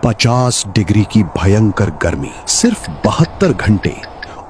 50 degree की भयंकर गर्मी, सिर्फ 72 घंटे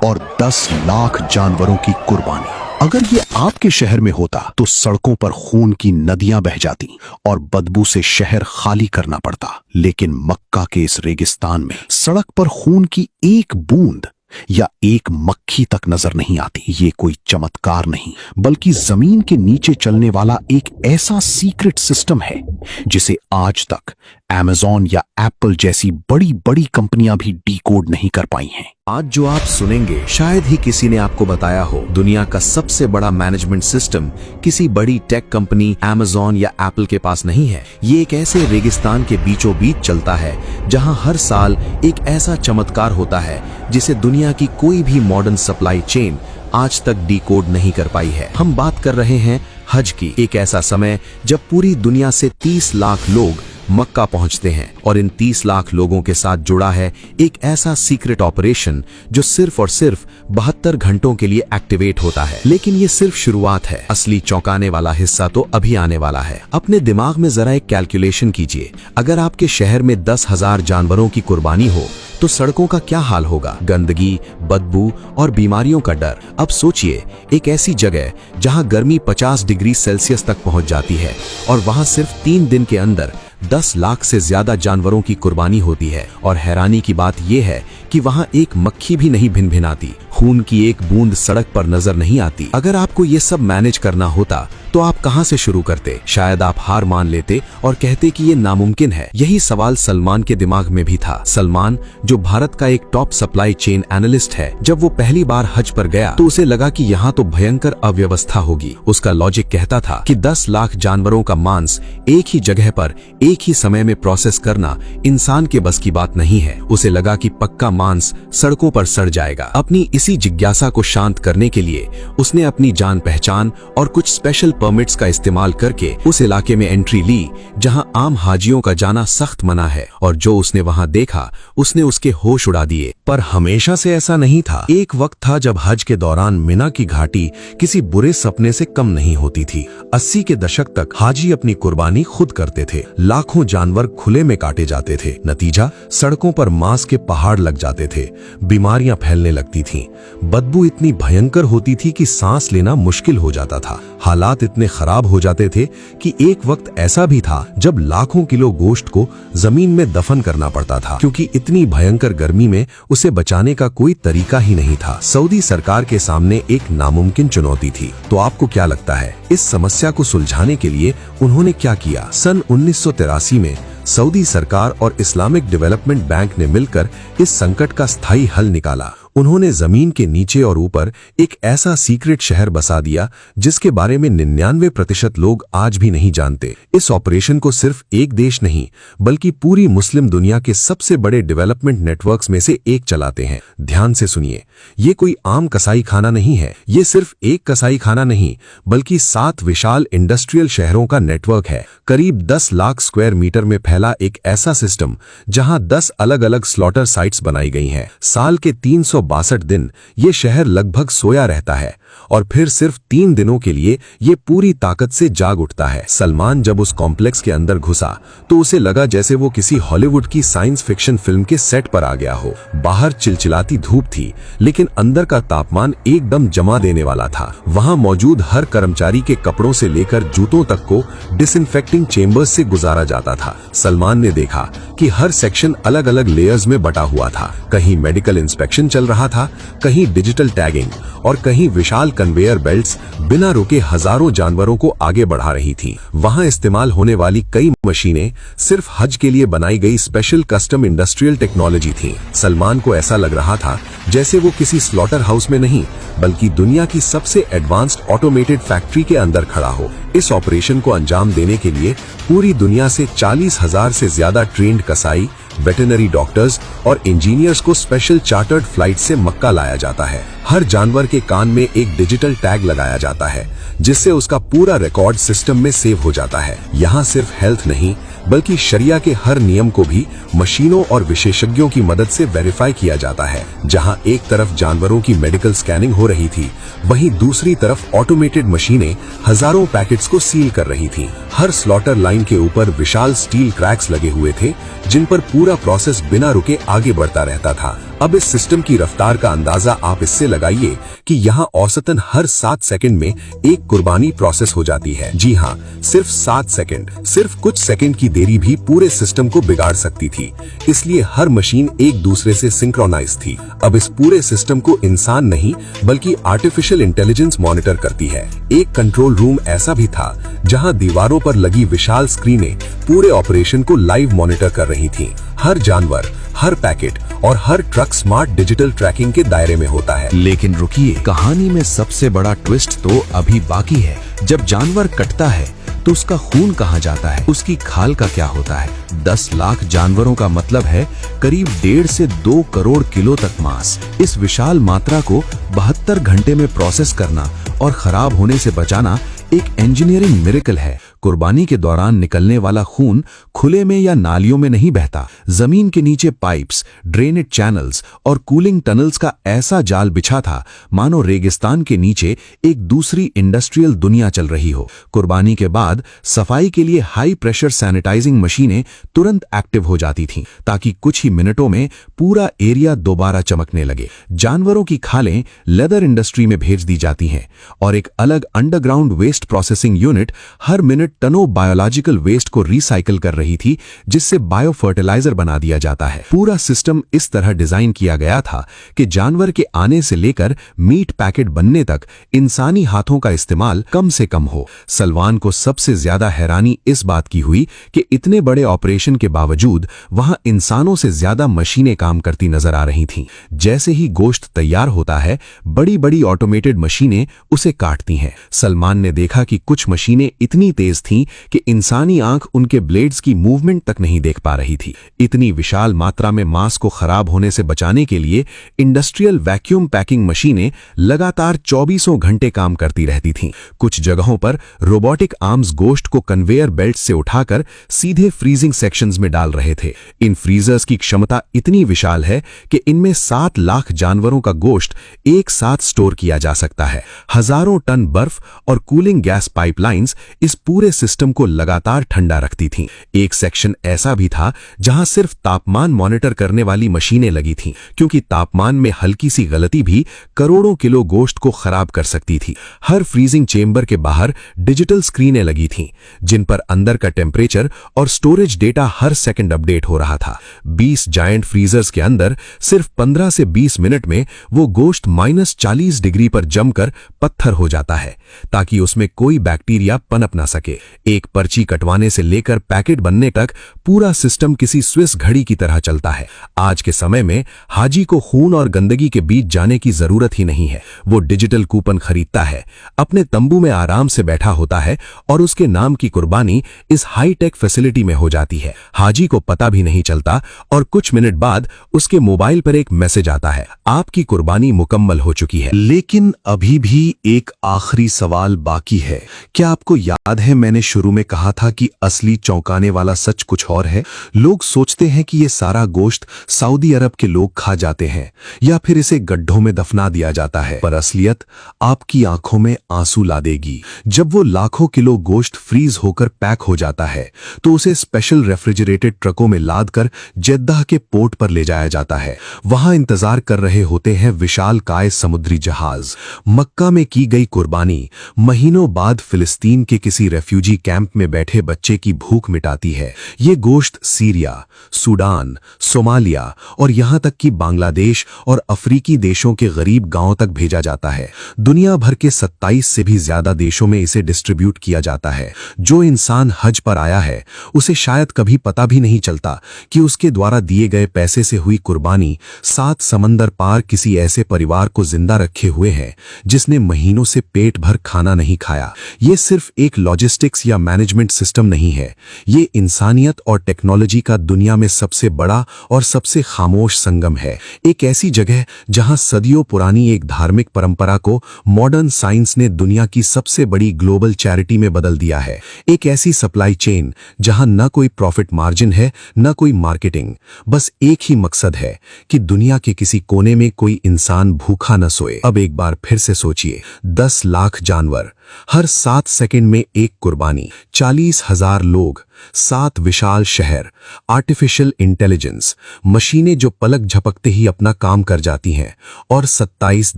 और 10 लाख जानवरों की कुर्बानी। अगर ये आपके शहर में होता तो सड़कों पर खून की नदियां बह जाती और बदबू से शहर खाली करना पड़ता। लेकिन मक्का के इस रेगिस्तान में सड़क पर खून की एक बूंद या एक मक्खी तक नजर नहीं आती। ये कोई चमत्कार नहीं, बल्कि जमीन के नीचे चलने वाला एक ऐसा सीक्रेट सिस्टम है जिसे आज तक Amazon या एप्पल जैसी बड़ी बड़ी कंपनियां भी डिकोड नहीं कर पाई हैं। आज जो आप सुनेंगे शायद ही किसी ने आपको बताया हो। दुनिया का सबसे बड़ा मैनेजमेंट सिस्टम किसी बड़ी टेक कंपनी Amazon या एप्पल के पास नहीं है। ये एक ऐसे रेगिस्तान के बीचों बीच चलता है जहां हर साल एक ऐसा चमत्कार होता है जिसे दुनिया की कोई भी मॉडर्न सप्लाई चेन आज तक डिकोड नहीं कर पाई है। हम बात कर रहे हैं हज की। एक ऐसा समय जब पूरी दुनिया से 30 लाख लोग मक्का पहुंचते हैं और इन 30 लाख लोगों के साथ जुड़ा है एक ऐसा सीक्रेट ऑपरेशन जो सिर्फ और सिर्फ 72 घंटों के लिए एक्टिवेट होता है। लेकिन ये सिर्फ शुरुआत है, असली चौंकाने वाला हिस्सा तो अभी आने वाला है। अपने दिमाग में जरा एक कैलकुलेशन कीजिए, अगर आपके शहर में 10,000 जानवरों की कुर्बानी हो तो सड़कों का क्या हाल होगा। गंदगी, बदबू और बीमारियों का डर। अब सोचिए, एक ऐसी जगह जहां गर्मी 50 डिग्री सेल्सियस तक पहुंच जाती है और वहां सिर्फ 3 दिन के अंदर 10 लाख से ज्यादा जानवरों की कुर्बानी होती है। और हैरानी की बात यह है कि वहां एक मक्खी भी नहीं भिनभिनाती, खून की एक बूंद सड़क पर नजर नहीं आती। अगर आपको ये सब मैनेज करना होता तो आप कहां से शुरू करते? शायद आप हार मान लेते और कहते कि ये नामुमकिन है। यही सवाल सलमान के दिमाग में भी था। सलमान, जो भारत का एक टॉप सप्लाई चेन एनालिस्ट है, जब वो पहली बार हज पर गया तो उसे लगा कि यहाँ तो भयंकर अव्यवस्था होगी। उसका लॉजिक कहता था कि 10 लाख जानवरों का मांस एक ही जगह पर एक ही समय में प्रोसेस करना इंसान के बस की बात नहीं है। उसे लगा कि पक्का मांस सड़कों पर सड़ जाएगा। अपनी इसी जिज्ञासा को शांत करने के लिए उसने अपनी जान पहचान और कुछ स्पेशल परमिट्स का इस्तेमाल करके उस इलाके में एंट्री ली जहां आम हाजियों का जाना सख्त मना है। और जो उसने वहां देखा उसने उसके होश उड़ा दिए। पर हमेशा से ऐसा नहीं था। एक वक्त था जब हज के दौरान मिना की घाटी किसी बुरे सपने से कम नहीं होती थी। 80 के दशक तक हाजी अपनी कुर्बानी खुद करते थे। लाखों जानवर खुले में काटे जाते थे। नतीजा, सड़कों पर मांस के पहाड़ लग जाते थे, बीमारियां फैलने लगती थीं, बदबू इतनी भयंकर होती थी कि सांस लेना मुश्किल हो जाता था। हालात इतने खराब हो जाते थे कि एक वक्त ऐसा भी था जब लाखों किलो गोश्त को जमीन में दफन करना पड़ता था, क्योंकि इतनी भयंकर गर्मी में उसे बचाने का कोई तरीका ही नहीं था। सऊदी सरकार के सामने एक नामुमकिन चुनौती थी। तो आपको क्या लगता है, इस समस्या को सुलझाने के लिए उन्होंने क्या किया? सन 1983 में सऊदी सरकार और इस्लामिक डेवलपमेंट बैंक ने मिलकर इस संकट का स्थायी हल निकाला। उन्होंने जमीन के नीचे और ऊपर एक ऐसा सीक्रेट शहर बसा दिया जिसके बारे में 99% लोग आज भी नहीं जानते। इस ऑपरेशन को सिर्फ एक देश नहीं बल्कि पूरी मुस्लिम दुनिया के सबसे बड़े डेवलपमेंट नेटवर्क्स में से एक चलाते हैं। ध्यान से सुनिए, ये कोई आम कसाई खाना नहीं है। ये सिर्फ एक कसाई खाना नहीं बल्कि 7 विशाल इंडस्ट्रियल शहरों का नेटवर्क है। करीब 10 लाख स्क्वायर मीटर में फैला एक ऐसा सिस्टम जहां 10 अलग अलग स्लॉटर साइट्स बनाई गई हैं। साल के 362 दिन ये शहर लगभग सोया रहता है और फिर सिर्फ 3 दिनों के लिए ये पूरी ताकत से जाग उठता है। सलमान जब उस कॉम्प्लेक्स के अंदर घुसा तो उसे लगा जैसे वो किसी हॉलीवुड की साइंस फिक्शन फिल्म के सेट पर आ गया हो। बाहर चिलचिलाती धूप थी लेकिन अंदर का तापमान एकदम जमा देने वाला था। वहां मौजूद हर कर्मचारी के कपड़ों से लेकर जूतों तक को डिसइंफेक्टिंग चेंबर्स से गुजारा जाता था। सलमान ने देखा कि हर सेक्शन अलग अलग लेयर्स में बटा हुआ था। कहीं मेडिकल इंस्पेक्शन चल रहा था, कहीं डिजिटल टैगिंग और कहीं विशाल कन्वेयर बेल्ट्स बिना रुके हजारों जानवरों को आगे बढ़ा रही थी। वहां इस्तेमाल होने वाली कई मशीनें सिर्फ हज के लिए बनाई गई स्पेशल कस्टम इंडस्ट्रियल टेक्नोलॉजी थी। सलमान को ऐसा लग रहा था जैसे वो किसी स्लॉटर हाउस में नहीं बल्कि दुनिया की सबसे एडवांस्ड ऑटोमेटेड फैक्ट्री के अंदर खड़ा हो। इस ऑपरेशन को अंजाम देने के लिए पूरी दुनिया से 40,000 से ज्यादा ट्रेंड कसाई, वेटरनरी डॉक्टर्स और इंजीनियर्स को स्पेशल चार्टर्ड फ्लाइट से मक्का लाया जाता है। हर जानवर के कान में एक डिजिटल टैग लगाया जाता है जिससे उसका पूरा रिकॉर्ड सिस्टम में सेव हो जाता है। यहाँ सिर्फ हेल्थ नहीं बल्कि शरिया के हर नियम को भी मशीनों और विशेषज्ञों की मदद से वेरीफाई किया जाता है। जहां एक तरफ जानवरों की मेडिकल स्कैनिंग हो रही थी, वहीं दूसरी तरफ ऑटोमेटेड मशीनें हजारों पैकेट्स को सील कर रही थीं। हर स्लॉटर लाइन के ऊपर विशाल स्टील क्रैक्स लगे हुए थे जिन पर पूरा पूरा प्रोसेस बिना रुके आगे बढ़ता रहता था। अब इस सिस्टम की रफ्तार का अंदाजा आप इससे लगाइए कि यहाँ औसतन हर 7 सेकंड में एक कुर्बानी प्रोसेस हो जाती है। जी हाँ, सिर्फ 7 सेकंड। सिर्फ कुछ सेकंड की देरी भी पूरे सिस्टम को बिगाड़ सकती थी, इसलिए हर मशीन एक दूसरे से सिंक्रोनाइज थी। अब इस पूरे सिस्टम को इंसान नहीं बल्कि आर्टिफिशियल इंटेलिजेंस मॉनिटर करती है। एक कंट्रोल रूम ऐसा भी था जहां दीवारों पर लगी विशाल स्क्रीनें पूरे ऑपरेशन को लाइव मॉनिटर कर रही थीं। हर जानवर, हर पैकेट और हर ट्रक स्मार्ट डिजिटल ट्रैकिंग के दायरे में होता है। लेकिन रुकिए, कहानी में सबसे बड़ा ट्विस्ट तो अभी बाकी है। जब जानवर कटता है तो उसका खून कहाँ जाता है, उसकी खाल का क्या होता है? 10 लाख जानवरों का मतलब है करीब 1.5 से 2 करोड़ किलो तक मांस। इस विशाल मात्रा को 72 घंटे में प्रोसेस करना और खराब होने से बचाना एक इंजीनियरिंग मिरेकल है। कुर्बानी के दौरान निकलने वाला खून खुले में या नालियों में नहीं बहता। जमीन के नीचे पाइप्स, ड्रेनेज चैनल्स और कूलिंग टनल्स का ऐसा जाल बिछा था मानो रेगिस्तान के नीचे एक दूसरी इंडस्ट्रियल दुनिया चल रही हो। कुर्बानी के बाद सफाई के लिए हाई प्रेशर सैनिटाइजिंग मशीनें तुरंत एक्टिव हो जाती थीं ताकि कुछ ही मिनटों में पूरा एरिया दोबारा चमकने लगे। जानवरों की खालें लेदर इंडस्ट्री में भेज दी जाती हैं और एक अलग अंडरग्राउंड वेस्ट प्रोसेसिंग यूनिट हर मिनट टनों बायोलॉजिकल वेस्ट को रिसाइकिल कर रही थी, जिससे बायो फर्टिलाइजर बना दिया जाता है। पूरा सिस्टम इस तरह डिजाइन किया गया था कि जानवर के आने से लेकर मीट पैकेट बनने तक इंसानी हाथों का इस्तेमाल कम से कम हो। सलमान को सबसे ज्यादा हैरानी इस बात की हुई कि इतने बड़े ऑपरेशन के बावजूद वहां इंसानों से ज्यादा मशीनें काम करती नजर आ रही थीं। जैसे ही गोश्त तैयार होता है, बड़ी बड़ी ऑटोमेटेड मशीनें उसे काटती हैं। सलमान ने देखा कि कुछ मशीनें इतनी तेज थीं कि इंसानी आंख उनके ब्लेड्स की मूवमेंट तक नहीं देख पा रही थी। इतनी विशाल मात्रा में मांस को खराब होने से बचाने के लिए इंडस्ट्रियल वैक्यूम पैकिंग मशीनें लगातार 24 घंटे काम करती रहती थीं। कुछ जगहों पर रोबोटिक आर्म्स गोश्त को कन्वेयर बेल्ट से उठाकर सीधे फ्रीजिंग सेक्शंस में डाल रहे थे। इन फ्रीजर्स की क्षमता इतनी विशाल है कि इनमें 7 लाख जानवरों का गोश्त एक साथ स्टोर किया जा सकता है। हजारों टन बर्फ और कूलिंग गैस पाइपलाइंस इस पूरे सिस्टम को लगातार ठंडा रखती थीं। एक सेक्शन ऐसा भी था जहां सिर्फ तापमान मॉनिटर करने वाली मशीनें लगी थीं, क्योंकि तापमान में हल्की सी गलती भी करोड़ों किलो गोश्त को खराब कर सकती थी। हर फ्रीजिंग चेंबर के बाहर डिजिटल स्क्रीनें लगी थीं, जिन पर अंदर का टेम्परेचर और स्टोरेज डेटा हर सेकंड अपडेट हो रहा था। 20 जायंट फ्रीजर्स के अंदर सिर्फ 15 से 20 मिनट में वो गोश्त -40 डिग्री पर जमकर पत्थर हो जाता है, ताकि उसमें कोई बैक्टीरिया पनप ना सके। एक पर्ची कटवाने से लेकर पैकेट बनने तक पूरा सिस्टम किसी स्विस घड़ी की तरह चलता है। आज के समय में हाजी को खून और गंदगी के बीच जाने की जरूरत ही नहीं है। वो डिजिटल कूपन खरीदता है, अपने तंबू में आराम से बैठा होता है और उसके नाम की कुर्बानी इस हाईटेक फैसिलिटी में हो जाती है। हाजी को पता भी नहीं चलता और कुछ मिनट बाद उसके मोबाइल पर एक मैसेज आता है, आपकी कुर्बानी मुकम्मल हो चुकी है। लेकिन अभी भी एक आखिरी सवाल बाकी है। क्या आपको याद है मैंने शुरू में कहा था कि असली चौंकाने वाला सच कुछ और है? लोग सोचते हैं कि ये सारा गोश्त सऊदी अरब के लोग खा जाते हैं या फिर इसे गड्ढों में दफना दिया जाता है, पर असलियत आपकी आंखों में आंसू ला देगी। जब वो लाखों किलो गोश्त फ्रीज होकर पैक हो जाता है तो उसे स्पेशल रेफ्रिजरेटेड ट्रकों में लाद कर जेद्दाह के पोर्ट पर ले जाया जाता है। वहां इंतजार कर रहे होते हैं विशाल काय समुद्री जहाज। मक्का में की गई कुर्बानी महीनों बाद फिलिस्तीन के किसी रेफ्यूजी कैंप में बैठे बच्चे की भूख मिटाती है। ये गोश्त सीरिया, सूडान, सोमालिया और यहां तक कि बांग्लादेश और अफ्रीकी देशों के गरीब गांवों तक भेजा जाता है। दुनिया भर के 27 से भी ज्यादा देशों में इसे डिस्ट्रीब्यूट किया जाता है। जो इंसान हज पर आया है उसे शायद कभी पता भी नहीं चलता कि उसके द्वारा दिए गए पैसे से हुई कुर्बानी 7 समंदर पार किसी ऐसे परिवार को जिंदा रखे हुए है जिसने महीनों से पेट भर खाना नहीं खाया। ये सिर्फ एक लॉजिस्टिक्स या मैनेजमेंट सिस्टम नहीं है, ये इंसानियत और टेक्नोलॉजी का दुनिया में सबसे बड़ा और सबसे खामोश संगम है। एक ऐसी जगह जहां सदियों पुरानी एक धार्मिक परंपरा को मॉडर्न साइंस ने दुनिया की सबसे बड़ी ग्लोबल चैरिटी में बदल दिया है। एक ऐसी सप्लाई चेन जहां न कोई प्रॉफिट मार्जिन है न कोई मार्केटिंग, बस एक ही मकसद है कि दुनिया के किसी कोने में कोई इंसान भूखा न सोए। अब एक बार फिर से सोचिए, 10 लाख जानवर, हर 7 सेकंड में एक कुर्बानी, 40,000 लोग, 7 विशाल शहर, आर्टिफिशियल इंटेलिजेंस, मशीनें जो पलक झपकते ही अपना काम कर जाती हैं, और 27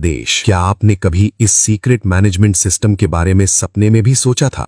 देश। क्या आपने कभी इस सीक्रेट मैनेजमेंट सिस्टम के बारे में सपने में भी सोचा था?